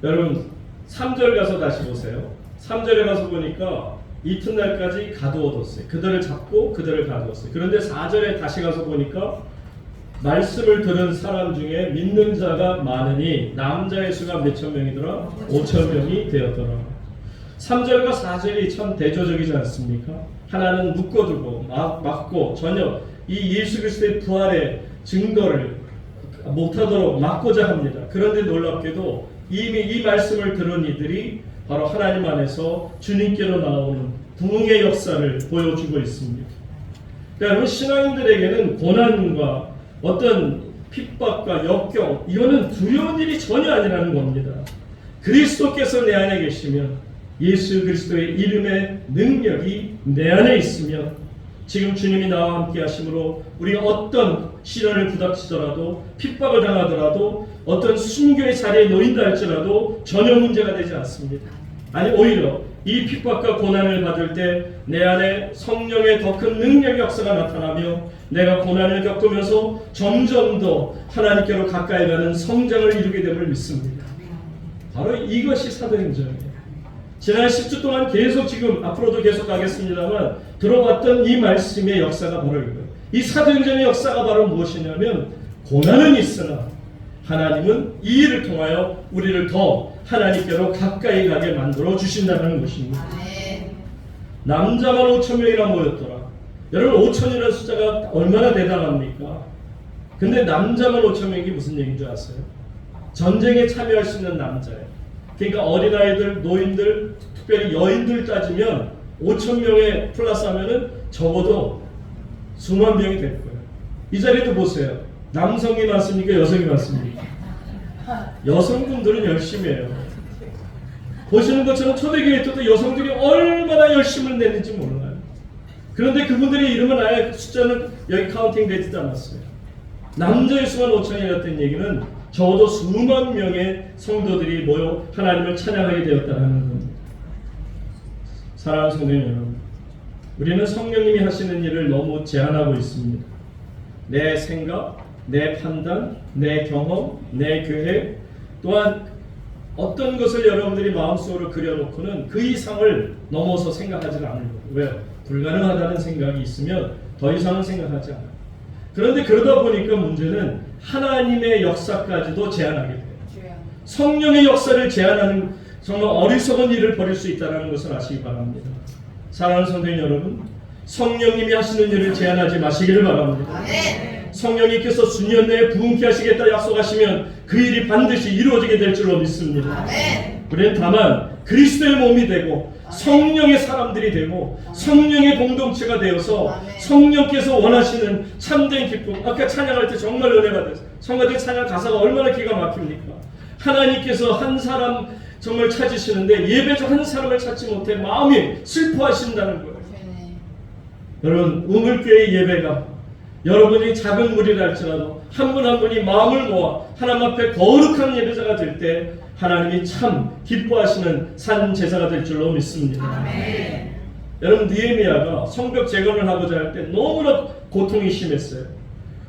여러분 3절 가서 다시 보세요. 3절에 가서 보니까 이튿날까지 가두어뒀어요. 그들을 잡고 그들을 가두었어요. 그런데 4절에 다시 가서 보니까 말씀을 들은 사람 중에 믿는 자가 많으니 남자의 수가 몇천 명이더라? 5천 명이 되었더라. 3절과 4절이 참 대조적이지 않습니까? 하나는 묶어두고 막고 전혀 이 예수 그리스도의 부활의 증거를 못하도록 막고자 합니다. 그런데 놀랍게도 이미 이 말씀을 들은 이들이 바로 하나님 안에서 주님께로 나오는 부흥의 역사를 보여주고 있습니다. 그러니까 여러분 신앙인들에게는 고난과 어떤 핍박과 역경 이거는 두려운 일이 전혀 아니라는 겁니다. 그리스도께서 내 안에 계시면 예수 그리스도의 이름의 능력이 내 안에 있으면 지금 주님이 나와 함께 하심으로 우리가 어떤 시련을 부닥치더라도 핍박을 당하더라도 어떤 순교의 자리에 놓인다 할지라도 전혀 문제가 되지 않습니다. 아니 오히려 이 핍박과 고난을 받을 때 내 안에 성령의 더 큰 능력의 역사가 나타나며 내가 고난을 겪으면서 점점 더 하나님께로 가까이 가는 성장을 이루게 됨을 믿습니다. 바로 이것이 사도행전이에요. 지난 10주 동안 계속 지금 앞으로도 계속 가겠습니다만 들어왔던 이 말씀의 역사가 바로 이거예요. 이 사도행전의 역사가 바로 무엇이냐면 고난은 있으나 하나님은 이 일을 통하여 우리를 더 하나님께로 가까이 가게 만들어 주신다는 것입니다. 남자만 5천 명이나 모였더라. 여러분 5천이라는 숫자가 얼마나 대단합니까? 근데 남자만 5천 명이 무슨 얘기인 줄 아세요? 전쟁에 참여할 수 있는 남자예요. 그러니까 어린아이들, 노인들, 특별히 여인들 따지면 5천 명에 플러스 하면은 적어도 수만 명이 될 거예요. 이 자리도 보세요. 남성이 많습니까? 여성이 많습니까? 여성분들은 열심히 해요. 보시는 것처럼 초대교회 때도 여성들이 얼마나 열심을 냈는지 몰라요. 그런데 그분들의 이름은 아예 숫자는 여기 카운팅 되지도 않았어요. 남자의 수만 5천이었던 얘기는 적어도 수만 명의 성도들이 모여 하나님을 찬양하게 되었다는 겁니다. 사랑하는 성도 여러분, 우리는 성령님이 하시는 일을 너무 제한하고 있습니다. 내 생각, 내 판단, 내 경험, 내 계획, 또한 어떤 것을 여러분들이 마음속으로 그려놓고는 그 이상을 넘어서 생각하지 않는 거예요. 왜요? 불가능하다는 생각이 있으면 더 이상은 생각하지 않아요. 그런데 그러다 보니까 문제는 하나님의 역사까지도 제한하게 돼요. 성령의 역사를 제한하는 정말 어리석은 일을 벌일 수 있다는 것을 아시기 바랍니다. 사랑하는 성도님 여러분, 성령님이 하시는 일을 제한하지 마시기를 바랍니다. 성령님께서 수년 내에 부흥케 하시겠다 약속하시면 그 일이 반드시 이루어지게 될 줄로 믿습니다. 우리는 다만 그리스도의 몸이 되고 성령의 사람들이 되고 성령의 공동체가 되어서 성령께서 원하시는 참된 기쁨, 아까 찬양할 때 정말 은혜가 됐어요. 성가대 찬양 가사가 얼마나 기가 막힙니까? 하나님께서 한 사람 정말 찾으시는데 예배적 한 사람을 찾지 못해 마음이 슬퍼하신다는 거예요. 여러분 우물교회 예배가 여러분이 작은 무리라 할지라도 한 분 한 분이 마음을 모아 하나님 앞에 거룩한 예배자가 될 때 하나님이 참 기뻐하시는 산 제사가 될 줄로 믿습니다. 아멘. 여러분 느헤미야가 성벽 재건을 하고자 할 때 너무나 고통이 심했어요.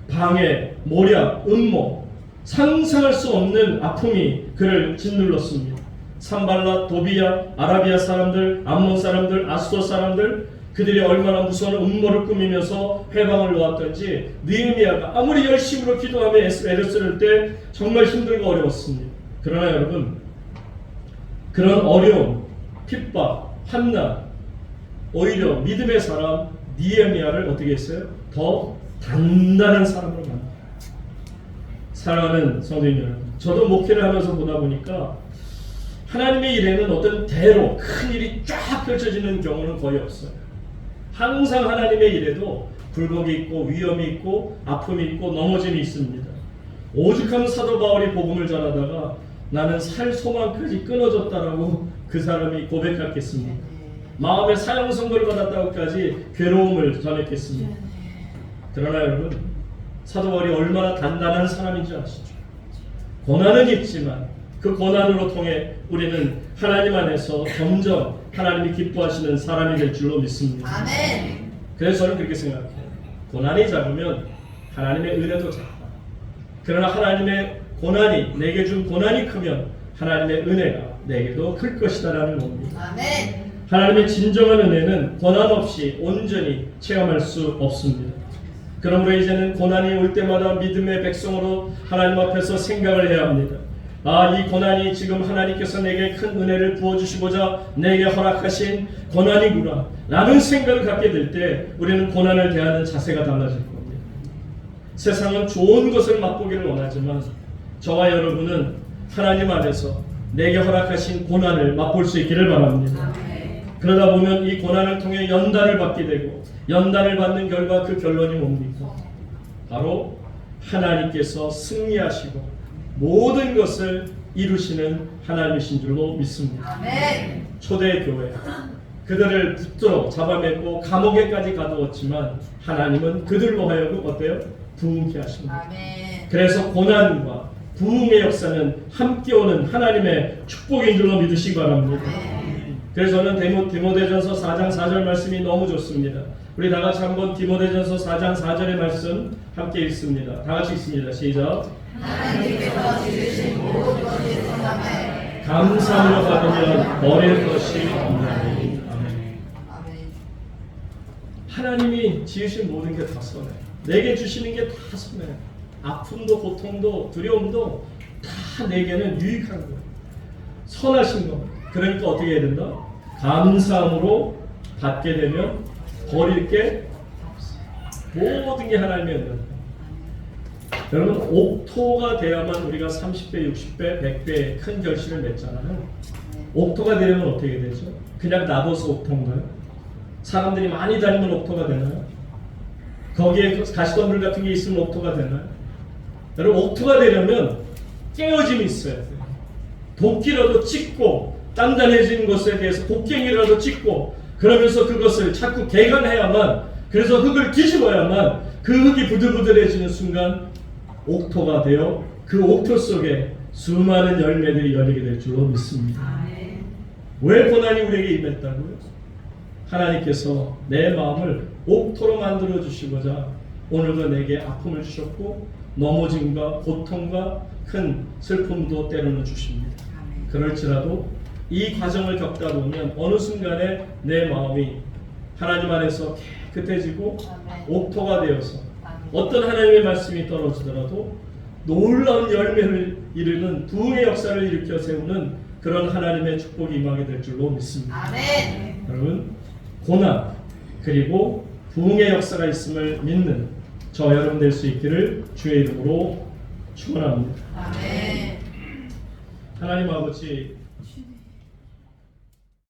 방해, 모략, 음모, 상상할 수 없는 아픔이 그를 짓눌렀습니다. 산발랏, 도비야, 아라비아 사람들, 암몬 사람들, 아수르 사람들 그들이 얼마나 무서운 음모를 꾸미면서 회방을 놓았던지 느헤미야가 아무리 열심으로 기도하며 애를 쓸 때 정말 힘들고 어려웠습니다. 그러나 여러분 그런 어려움, 핍박, 환난 오히려 믿음의 사람 느헤미야를 어떻게 했어요? 더 단단한 사람으로 만듭니다. 사랑하는 성도님 여러분, 저도 목회를 하면서 보다 보니까 하나님의 일에는 어떤 대로 큰 일이 쫙 펼쳐지는 경우는 거의 없어요. 항상 하나님의 일에도 굴곡이 있고 위험이 있고 아픔이 있고 넘어짐이 있습니다. 오죽하면 사도 바울이 복음을 전하다가 나는 살 소망까지 끊어졌다라고 그 사람이 고백했겠습니까? 마음의 사형 선고를 받았다고까지 괴로움을 전했겠습니다. 그러나 여러분, 사도 바울이 얼마나 단단한 사람인지 아시죠? 고난은 있지만 그 고난으로 통해 우리는 하나님 안에서 점점 하나님이 기뻐하시는 사람이 될 줄로 믿습니다. 아멘. 그래서 저는 그렇게 생각해요. 고난이 작으면 하나님의 은혜도 작다. 그러나 하나님의 고난이, 내게 준 고난이 크면 하나님의 은혜가 내게도 클 것이다라는 겁니다. 아멘. 하나님의 진정한 은혜는 고난 없이 온전히 체험할 수 없습니다. 그러므로 이제는 고난이 올 때마다 믿음의 백성으로 하나님 앞에서 생각을 해야 합니다. 아, 이 고난이 지금 하나님께서 내게 큰 은혜를 부어주시고자 내게 허락하신 고난이구나 라는 생각을 갖게 될 때 우리는 고난을 대하는 자세가 달라질 겁니다. 세상은 좋은 것을 맛보기를 원하지만 저와 여러분은 하나님 안에서 내게 허락하신 고난을 맛볼 수 있기를 바랍니다. 그러다 보면 이 고난을 통해 연단을 받게 되고 연단을 받는 결과 그 결론이 뭡니까? 바로 하나님께서 승리하시고 모든 것을 이루시는 하나님이신 줄로 믿습니다. 아멘. 초대교회 그들을 붙들어 잡아먹고 감옥에까지 가두었지만 하나님은 그들로 하여금 어때요? 부흥케 하십니다. 아멘. 그래서 고난과 부흥의 역사는 함께 오는 하나님의 축복인 줄로 믿으시기 바랍니다. 그래서 저는 디모데전서 4장 4절 말씀이 너무 좋습니다. 우리 다 같이 한번 디모데전서 4장 4절의 말씀 함께 읽습니다. 다 같이 읽습니다. 시작. 하나님께서 지으신 모든 것이 선함에 감사함으로 받으면 버릴 것이 없나니. 아멘. 아멘. 하나님이 지으신 모든 게 다 선해. 내게 주시는 게 다 선해. 아픔도 고통도 두려움도 다 내게는 유익한 거예요. 선하신 거. 그러니까 어떻게 해야 된다? 감사함으로 받게 되면 버릴 게 없어요. 모든 게 하나님의 은혜입니다. 여러분, 옥토가 돼야만 우리가 30배, 60배, 100배의 큰 결실을 맺잖아요. 옥토가 되려면 어떻게 되죠? 그냥 놔둬서 옥토인가요? 사람들이 많이 다니면 옥토가 되나요? 거기에 가시덤불 같은 게 있으면 옥토가 되나요? 여러분, 옥토가 되려면 깨어짐이 있어야 돼요. 도끼라도 찍고 단단해진 것에 대해서 곡괭이라도 찍고 그러면서 그것을 자꾸 개간해야만, 그래서 흙을 뒤집어야만 그 흙이 부들부들해지는 순간 옥토가 되어 그 옥토 속에 수많은 열매들이 열리게 될 줄로 믿습니다. 왜 고난이 우리에게 임했다고요? 하나님께서 내 마음을 옥토로 만들어 주시고자 오늘도 내게 아픔을 주셨고 넘어짐과 고통과 큰 슬픔도 때로는 주십니다. 그럴지라도 이 과정을 겪다 보면 어느 순간에 내 마음이 하나님 안에서 깨끗해지고 옥토가 되어서 어떤 하나님의 말씀이 떨어지더라도 놀라운 열매를 이루는 부흥의 역사를 일으켜 세우는 그런 하나님의 축복이 임하게 될 줄로 믿습니다. 아멘. 여러분, 고난 그리고 부흥의 역사가 있음을 믿는 저 여러분 될 수 있기를 주의 이름으로 축원합니다. 아멘. 하나님 아버지,